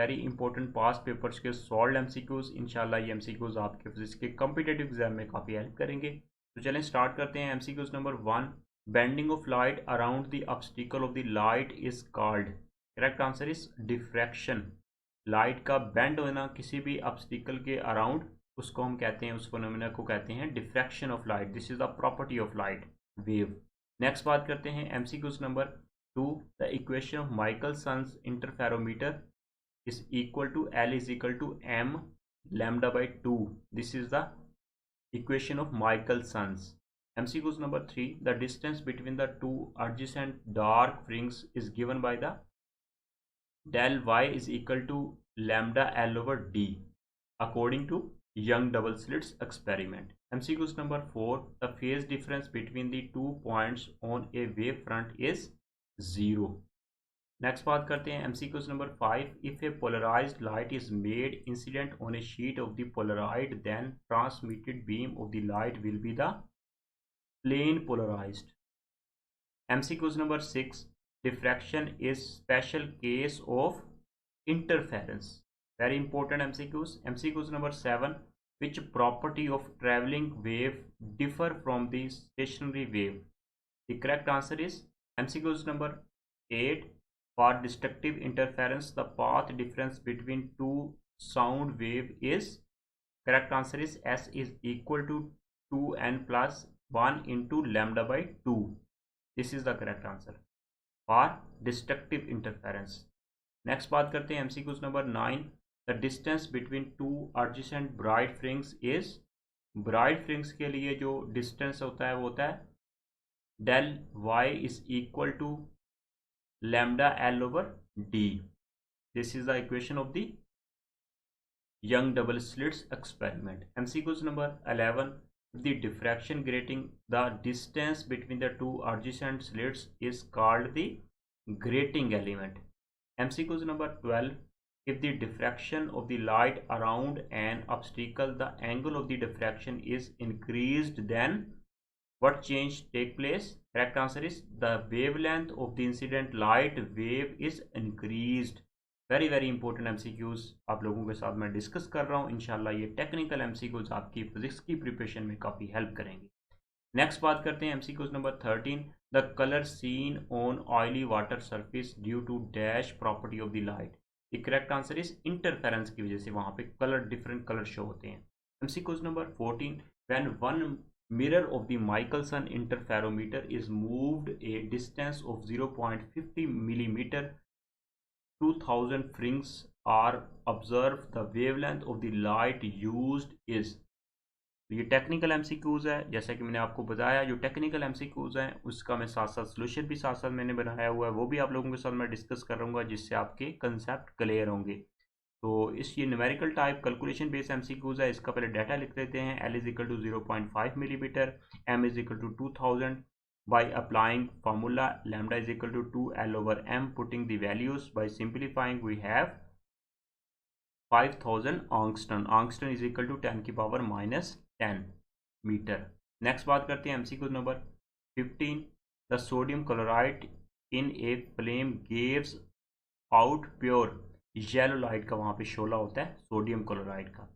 Very important पास papers के solve MCQs. इंशाल्लाह ये एमसीक्यूज आपके फिजिक्स के कॉम्पिटिटिव एग्जाम में काफ़ी हेल्प करेंगे। तो चलें स्टार्ट करते हैं। MCQs number 1, bending of light around the obstacle of the light is called. Correct answer is diffraction. Light का बेंड होना किसी भी ऑब्स्टिकल के अराउंड, उसको हम कहते हैं, उस फिनोमेना को कहते हैं diffraction of light. This is the property of light wave. Next बात करते हैं MCQs number 2, the equation of Michelson's interferometer is equal to L is equal to m lambda by 2. This is the equation of Michelson. MCQs number 3, the distance between the two adjacent dark rings is given by the del y is equal to lambda L over d according to Young double slits experiment. MCQs number 4, the phase difference between the 2 points on a wave front is 0. Next बात करते हैं MCQs number 5, if a polarised light is made incident on a sheet of the polaroid then transmitted beam of the light will be the plane polarised. MCQs number 6, diffraction is special case of interference. Very important MCQs. MCQs number 7, which property of travelling wave differ from the stationary wave. The correct answer is MCQs number 8, for destructive interference the path difference between two sound wave is, correct answer is S is equal to 2n plus 1 into lambda by 2. This is the correct answer for destructive interference. Next बात करते हैं MCQs number 9, the distance between two adjacent bright rings is, bright rings के लिए जो distance होता है वो होता है del y is equal to lambda L over d. This is the equation of the Young double slits experiment. MCQs number 11, the diffraction grating, the distance between the two adjacent slits is called the grating element. MCQs number 12, if the diffraction of the light around an obstacle, the angle of the diffraction is increased, then what change take place? Correct answer is the wavelength of the incident light wave is increased. Very very important MCQs आप लोगों के साथ मैं discuss कर रहा हूँ। इंशाल्लाह ये टेक्निकल एमसीक्यूज आपकी फिजिक्स की प्रिपरेशन में काफ़ी हेल्प करेंगे। नेक्स्ट बात करते हैं MCQs number 13, the colour seen on oily water surface due to dash property of the light. The correct answer is interference की वजह से वहाँ पे कलर, डिफरेंट कलर शो होते हैं। MCQs number 14, when one mirror of the Michelson interferometer is moved a distance of 0.50 millimeter, 2000 rings are observed, the wavelength of the light used is। ये technical MCQs है। जैसा कि मैंने आपको बताया, जो टेक्निकल एमसीक्यूज हैं उसका मैं साथ साथ सोल्यूशन भी साथ साथ मैंने बनाया हुआ है, वो भी आप लोगों के साथ मैं डिस्कस करूँगा जिससे आपके कंसेप्ट क्लियर होंगे। तो इस ये numerical type calculation based MCQs है। इसका पहले डाटा लिख लेते हैं। L is equal to 0.5 millimetre, M is equal to 2000 by applying formula lambda is equal to 2L over M, putting the values by simplifying we have 5000 angstrom. Angstrom is equal to 10 की power -10 metre. Next बात करते हैं MCQs number 15, the sodium chloride in a flame gives out pure yellow light का वहाँ पे शोला होता है sodium chloride का।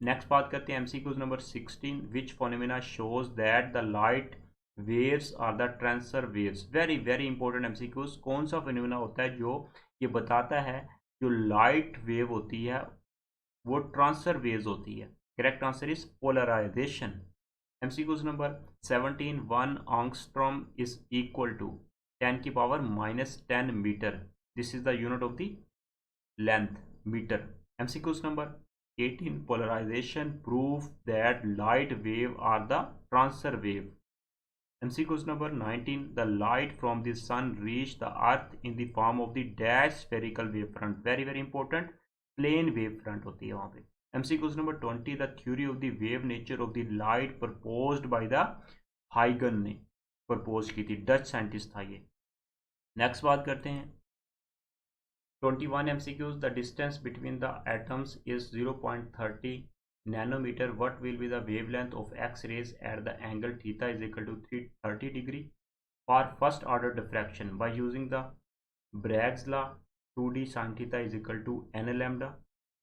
नेक्स्ट बात करते हैं MCQs number 16, which phenomena shows that the light waves are the transfer waves. Very very important MCQs. कौन सा फोनेमिना होता है जो ये बताता है जो लाइट वेव होती है वो ट्रांसफर वेव्स होती है। Correct answer is polarisation. MCQs number 17, 1 angstrom is equal to 10 की power -10 metre. This is the unit of the length meter. MCQs number 18, polarization proof that light wave are the transfer wave. MCQs number 19, the light from the sun reach the earth in the form of the dash spherical wavefront. Very very important, plane wavefront होती है वहाँ पे। MCQs number 20, the theory of the wave nature of the light proposed by the हाइगन ने propose की थी, Dutch scientist था ये। Next बात करते हैं 21 MCQs, the distance between the atoms is 0.30 nanometer. What will be the wavelength of X-rays at the angle theta is equal to 330 degree for first order diffraction by using the Bragg's law? 2d sin theta is equal to n lambda.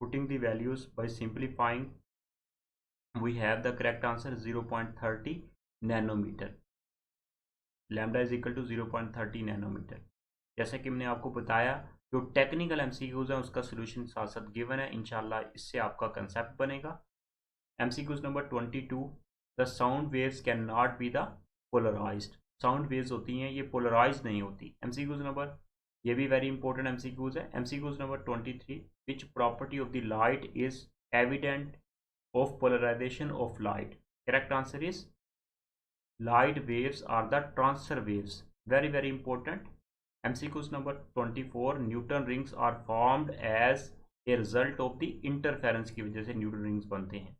Putting the values by simplifying, we have the correct answer 0.30 nanometer. Lambda is equal to 0.30 nanometre. जैसा कि मैंने आपको बताया, जो technical MCQs है उसका solution साथ साथ गिवन है, इंशाल्लाह इससे आपका कंसेप्ट बनेगा। MCQs number 22, the sound waves can not be the polarised. Sound waves होती हैं, ये पोलराइज नहीं होती। एमसीक्यूज नंबर, ये भी वेरी इंपॉर्टेंट एमसीक्यूज है। MCQs number 23, which property of the light is evident of polarisation of light. Correct answer is light waves are the transfer waves. Very very important. MCQs number 24, Newton rings are formed as a result of the interference की वजह से Newton rings बनते हैं।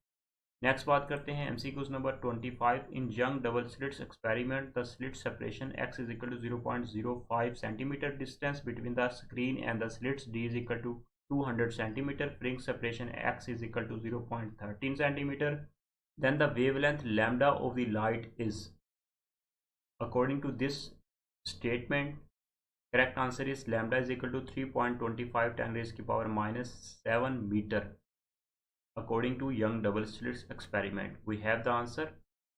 Next बात करते हैं MCQs number 25, in young double slits experiment the slit separation x is equal to 0.05 centimeter, distance between the screen and the slits d is equal to 200 centimeter, fringe separation x is equal to 0.13 centimeter, then the wavelength lambda of the light is, according to this statement, correct answer is lambda is equal to 3.25 10 raised to power minus 7 meter, according to young double slits experiment. We have the answer.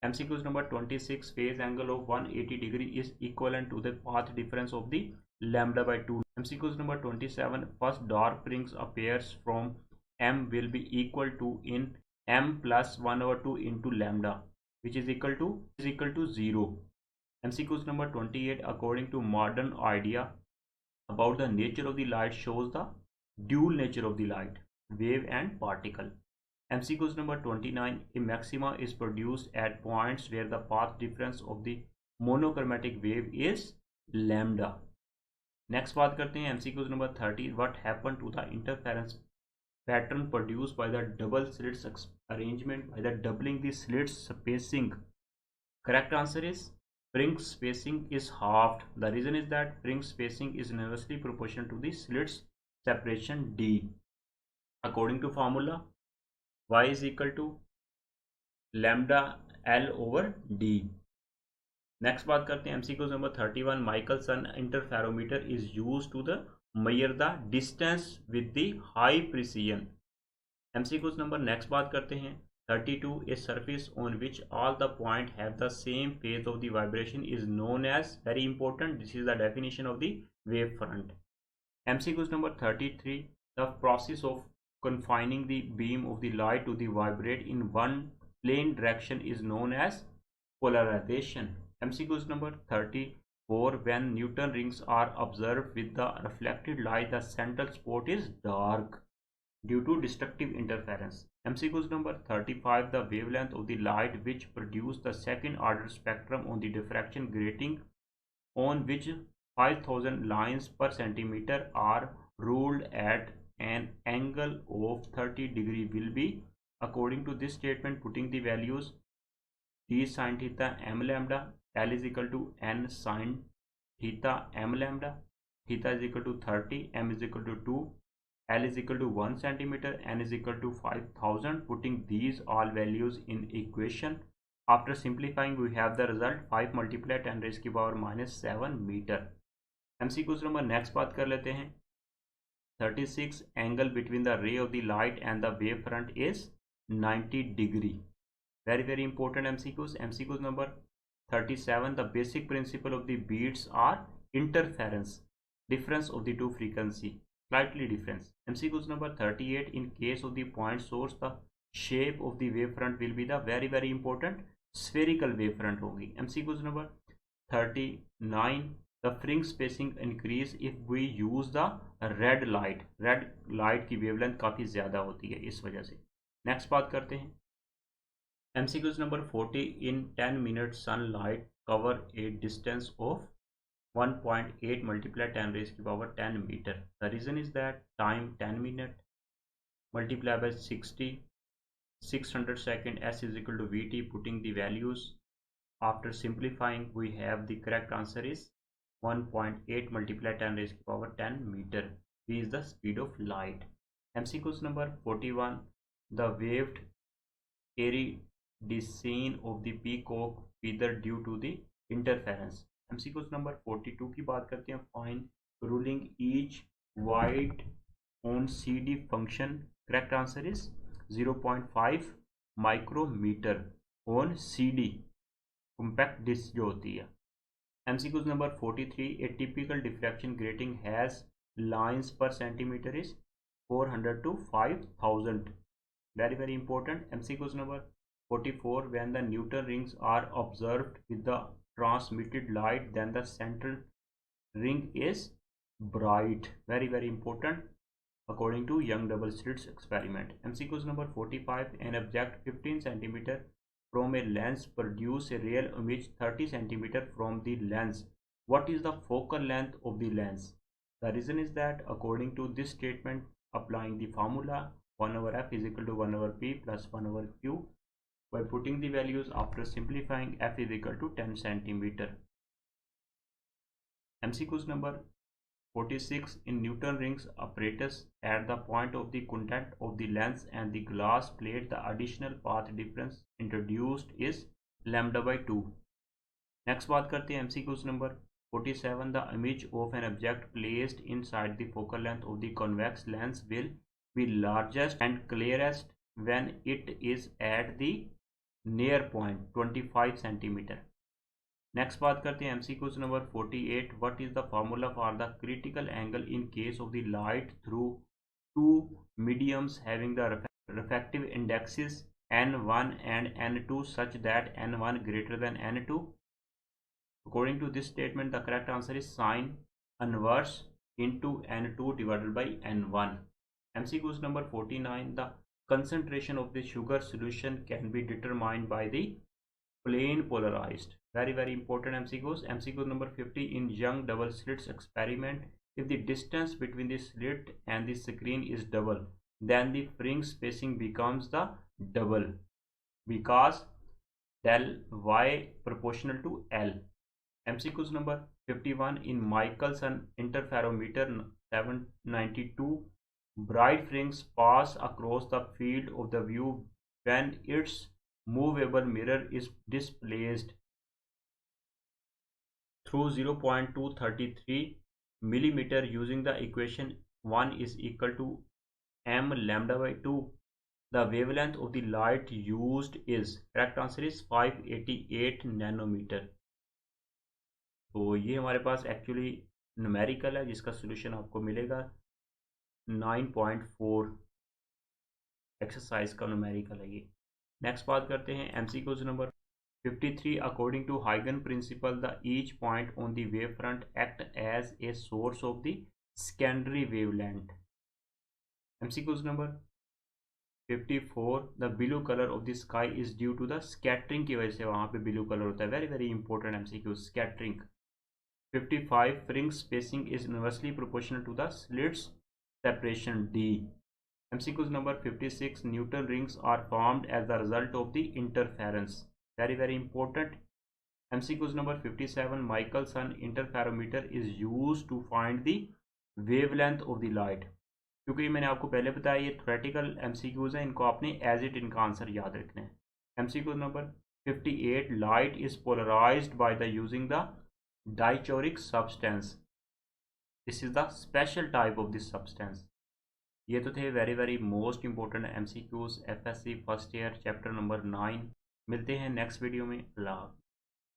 MCQs number 26, phase angle of 180 degree is equivalent to the path difference of the lambda by 2. MCQs number 27, first dark rings appears from m will be equal to in m plus 1/2 into lambda, which is equal to 0. MCQs number 28, according to modern idea about the nature of the light shows the dual nature of the light, wave and particle. MCQs number 29, a maxima is produced at points where the path difference of the monochromatic wave is lambda. Next बात करते हैं MCQs number 30, what happened to the interference pattern produced by the double slits arrangement by the doubling the slits spacing. Correct answer is fringe spacing is halved. The reason is that fringe spacing is inversely proportional to the slits separation d. According to formula, y is equal to lambda l over d. Next बात करते हैं MCQ number 31, Michelson interferometer is used to the measure the distance with the high precision. MCQs number, next बात करते हैं 32, a surface on which all the point have the same phase of the vibration is known as, very important, this is the definition of the wave front. MCQs number 33, the process of confining the beam of the light to the vibrate in one plane direction is known as polarization. MCQs number 34, when Newton rings are observed with the reflected light, the central spot is dark due to destructive interference. MCQs number 35, the wavelength of the light which produce the second order spectrum on the diffraction grating on which 5000 lines per centimeter are ruled at an angle of 30 degree will be, according to this statement, putting the values d sin theta m lambda, L is equal to n sin theta m lambda, theta is equal to 30, m is equal to 2, L is equal to 1 centimeter, n is equal to 5000. Putting these all values in equation, after simplifying we have the result 5 multiplied 10 raised to power minus 7 meter. MCQs number, next बात कर लेते हैं 36, angle between the ray of the light and the wave front is 90 degree. Very very important MCQs. MCQs number 37, the basic principle of the beats are interference, difference of the two frequency, slightly difference. MCQs number 38, in case of the point source the shape of the wavefront will be the, very very important, spherical wavefront होगी. MCQs number 39, the fringe spacing increase if we use the red light. red light की wavelength काफ़ी ज़्यादा होती है इस वजह से. Next बात करते हैं MCQs number 40, in 10 minutes sunlight cover a distance of 1.8 multiplied 10 raised to power 10 meter. The reason is that time 10 minute multiplied by 60, 600 second, s is equal to vt. Putting the values, after simplifying we have the correct answer is 1.8 multiplied 10 raised to power 10 meter. V is the speed of light. MCQs number 41, the waved iridescence of the peacock feather due to the interference. MCQs number 42 की बात करते हैं, find ruling each wide on CD function? Correct answer is 0.5 micrometer on CD compact disc जो होती है। MCQ number 43, a typical diffraction grating has lines per centimeter is 400 to 5000. Very important. MCQ number 44, when the Newton rings are observed with the transmitted light, then the central ring is bright. Very important according to young double slits experiment. MCQ number 45, an object 15 centimeter from a lens produce a real image 30 centimeter from the lens. What is the focal length of the lens? The reason is that according to this statement, applying the formula 1 over f is equal to 1 over p plus 1 over q, by putting the values after simplifying, f is equal to 10 centimeter. MCQ number 46, in Newton rings apparatus, at the point of the contact of the lens and the glass plate, the additional path difference introduced is lambda by 2. Next बात करते हैं MCQ number 47, the image of an object placed inside the focal length of the convex lens will be largest and clearest when it is at the near point 25 centimeter. Next बात करते हैं MCQ number 48, what is the formula for the critical angle in case of the light through two mediums having the refractive indexes n1 and n2 such that n1 greater than n2? According to this statement, the correct answer is sin inverse into n2 divided by n1. MCQ number 49, the concentration of the sugar solution can be determined by the plane polarized. Very important MCQs. MCQ number 50, in young double slits experiment, if the distance between the slit and the screen is double, then the fringe spacing becomes the double because del y proportional to L. MCQ number 51, in Michelson interferometer 792, bright fringes pass across the field of the view when its movable mirror is displaced through 0.233 millimeter using the equation 1 is equal to m lambda by 2. The wavelength of the light used is, correct answer is 588 nanometer. तो ये हमारे पास actually numerical है जिसका solution आपको मिलेगा 9.4 exercise का numerical है ये। नेक्स्ट बात करते हैं MCQ number 53, according to Huygens principle, the each point on the wavefront act as a source of the secondary wavelength. MCQ number 54, the blue color of the sky is due to the scattering की वजह से वहाँ पे blue color होता है। very important MCQ, scattering. 55, fringe spacing is inversely proportional to the slits separation D. MCQ number 56, Newton rings are formed as the result of the interference. Very important. MCQ number 57, Michelson interferometer is used to find the wavelength of the light. क्योंकि मैंने आपको पहले बताया ये theoretical MCQs हैं, इनको आपने as it इनका आंसर याद रखना है। MCQ number 58, light is polarized by the using the dichroic substance. This is the special type of this substance. ये तो थे very most important MCQs FSC first year chapter number 9। मिलते हैं next video में। अल्लाह।